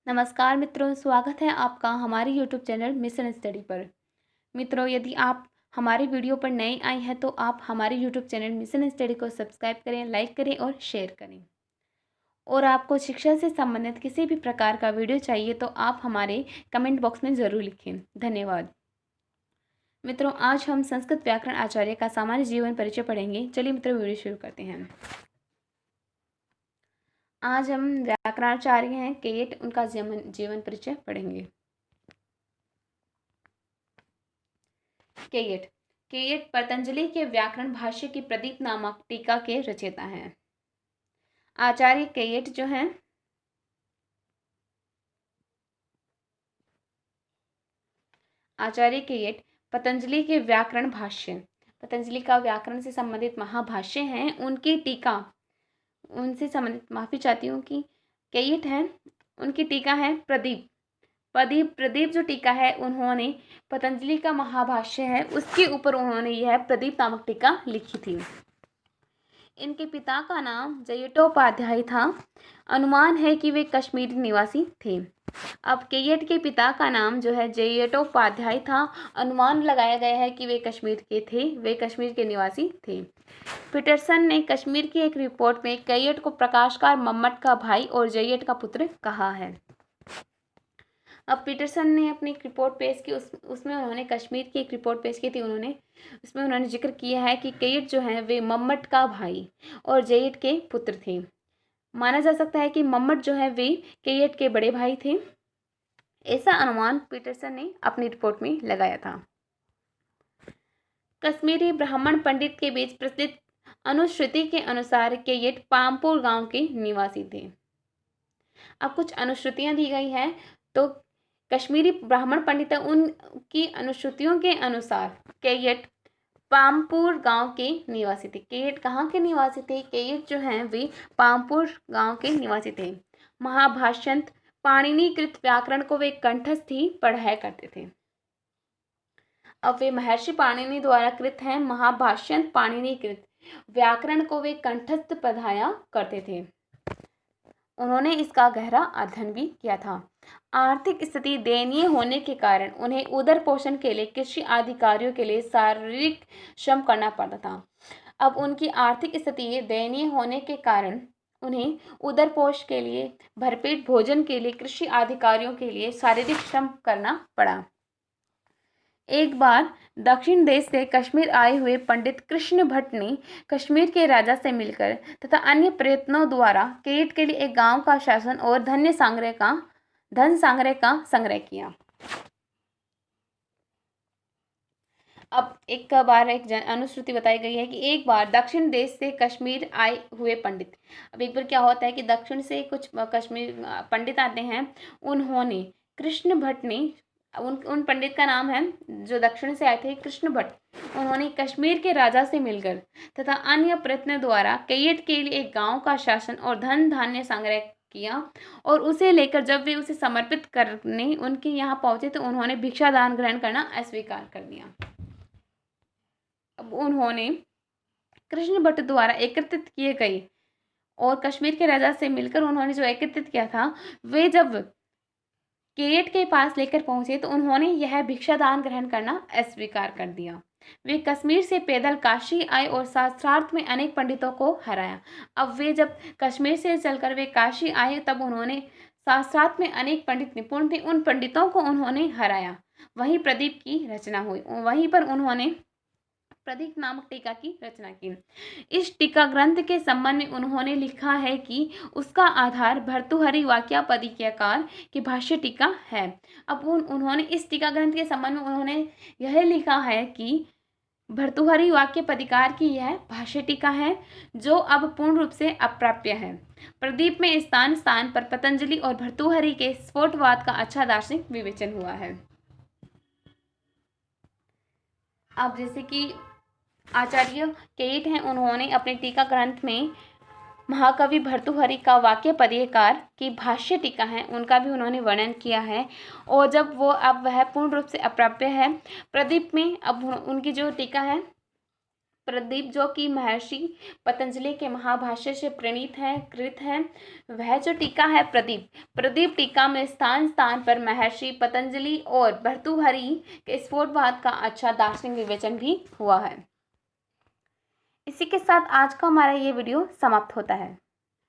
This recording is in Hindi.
नमस्कार मित्रों, स्वागत है आपका हमारे YouTube चैनल मिशन स्टडी पर। मित्रों, यदि आप हमारे वीडियो पर नए आए हैं तो आप हमारे YouTube चैनल मिशन स्टडी को सब्सक्राइब करें, लाइक करें और शेयर करें। और आपको शिक्षा से संबंधित किसी भी प्रकार का वीडियो चाहिए तो आप हमारे कमेंट बॉक्स में ज़रूर लिखें। धन्यवाद। मित्रों, आज हम संस्कृत व्याकरण आचार्य का सामान्य जीवन परिचय पढ़ेंगे। चलिए मित्रों, वीडियो शुरू करते हैं। आज हम व्याकरणाचार्य हैं केएट, उनका जीवन परिचय पढ़ेंगे। केएट केएट पतंजलि के व्याकरण भाष्य की प्रदीप नामक टीका के रचयिता हैं। आचार्य केएट जो हैं आचार्य केएट पतंजलि के व्याकरण भाष्य, पतंजलि का व्याकरण से संबंधित महाभाष्य हैं, उनकी टीका, उनसे संबंधित, माफी चाहती हूँ कि केएट हैं, उनकी टीका है प्रदीप। प्रदीप जो टीका है उन्होंने पतंजलि का महाभाष्य है, उसके ऊपर उन्होंने यह प्रदीप नामक टीका लिखी थी। इनके पिता का नाम जयटोपाध्याय था। अनुमान है कि वे कश्मीर निवासी थे। अब केएट के पिता का नाम जो है जयटोपाध्याय था। अनुमान लगाया गया है कि वे कश्मीर के थे, वे कश्मीर के निवासी थे। पीटरसन ने कश्मीर की एक रिपोर्ट में केएट को प्रकाशकार मम्मट का भाई और जयट का पुत्र कहा है। अब पीटरसन ने अपनी एक रिपोर्ट पेश की, उसमें उन्होंने कश्मीर की एक रिपोर्ट पेश की थी। उसमें उन्होंने जिक्र किया है कि केएट जो है वे मम्मट का भाई और जयट के पुत्र थे। माना जा सकता है कि मम्मट जो है वे केएट के बड़े भाई थे। ऐसा अनुमान पीटरसन ने अपनी रिपोर्ट में लगाया था। कश्मीरी ब्राह्मण पंडित के बीच प्रचलित अनुश्रुति के अनुसार केएट पामपुर गांव के निवासी थे। अब कुछ अनुश्रुतियां दी गई हैं, तो कश्मीरी ब्राह्मण पंडित उनकी अनुश्रुतियों के अनुसार केएट पामपुर गांव के निवासी थे। केएट कहाँ के निवासी थे? केएट जो हैं वे पामपुर गांव के निवासी थे। महाभाष्यंत पाणिनिकृत व्याकरण को वे कंठस्थ ही पढ़ाया करते थे। अब वे महर्षि पाणिनि द्वारा कृत हैं। महाभाष्यंत पाणिनिकृत व्याकरण को वे कंठस्थ पढ़ाया करते थे। उन्होंने इसका गहरा अध्ययन भी किया था। आर्थिक स्थिति दयनीय होने के कारण उन्हें उदर पोषण के लिए कृषि अधिकारियों के लिए शारीरिक श्रम करना पड़ता था। अब उनकी आर्थिक स्थिति दयनीय होने के कारण उन्हें उदर पोष के लिए, भरपेट भोजन के लिए कृषि अधिकारियों के लिए शारीरिक श्रम करना पड़ा। एक बार दक्षिण देश से कश्मीर आए हुए पंडित कृष्ण भट्ट ने कश्मीर के राजा से मिलकर तथा अन्य प्रयत्नों द्वारा केएट के लिए एक गांव का शासन और धन संग्रह का संग्रह किया। अब एक बार एक अनुश्रुति बताई गई है कि एक बार दक्षिण देश से कश्मीर आए हुए पंडित, अब एक बार क्या होता है कि दक्षिण से कुछ कश्मीर पंडित आते हैं। उन्होंने कृष्ण भट्ट ने, उन पंडित का नाम है जो दक्षिण से आए थे, कृष्ण भट्ट। उन्होंने कश्मीर के राजा से मिलकर तथा अन्य प्रयत्न द्वारा केएट के लिए एक गांव का शासन और धन धान्य संग्रह किया, और उसे लेकर जब वे उसे समर्पित करने उनके यहाँ पहुंचे तो उन्होंने भिक्षा दान ग्रहण करना अस्वीकार कर दिया। अब उन्होंने कृष्ण भट्ट द्वारा एकत्रित किए गए और कश्मीर के राजा से मिलकर उन्होंने जो एकत्रित किया था, वे जब केएट के पास लेकर पहुंचे तो उन्होंने यह भिक्षा दान ग्रहण करना अस्वीकार कर दिया। वे कश्मीर से पैदल काशी आए और शास्त्रार्थ में अनेक पंडितों को हराया। अब वे जब कश्मीर से चलकर वे काशी आए तब उन्होंने शास्त्रार्थ में अनेक पंडित निपुण थे, उन पंडितों को उन्होंने हराया। वहीं प्रदीप की रचना हुई, वहीं पर उन्होंने प्रदीप नामक टीका की रचना की। इस टीका ग्रंथ के संबंध में उन्होंने लिखा है कि उसका आधार भर्तृहरि वाक्यापदिकार की भाष्य टीका है। अब उन्होंने इस टीका ग्रंथ के संबंध में उन्होंने यह लिखा है कि भर्तृहरि वाक्यापदिकार की यह भाष्य टीका है जो अब पूर्ण रूप से अप्राप्य है। प्रदीप में स्थान स्थान पर पतंजलि और भर्तृहरि के स्फोटवाद का अच्छा दार्शनिक विवेचन हुआ है। अब जैसे कि आचार्य केएट हैं, उन्होंने अपने टीका ग्रंथ में महाकवि भर्तृहरि का वाक्यापदिकार की भाष्य टीका है, उनका भी उन्होंने वर्णन किया है। और जब वो अब वह पूर्ण रूप से अप्राप्य है, प्रदीप में अब उनकी जो टीका है प्रदीप जो कि महर्षि पतंजलि के महाभाष्य से प्रणीत है कृत है। वह जो टीका है प्रदीप टीका में स्थान स्थान पर महर्षि पतंजलि और भर्तृहरि के स्फोटवाद का अच्छा दार्शनिक विवेचन भी हुआ है। इसी के साथ आज का हमारा ये वीडियो समाप्त होता है।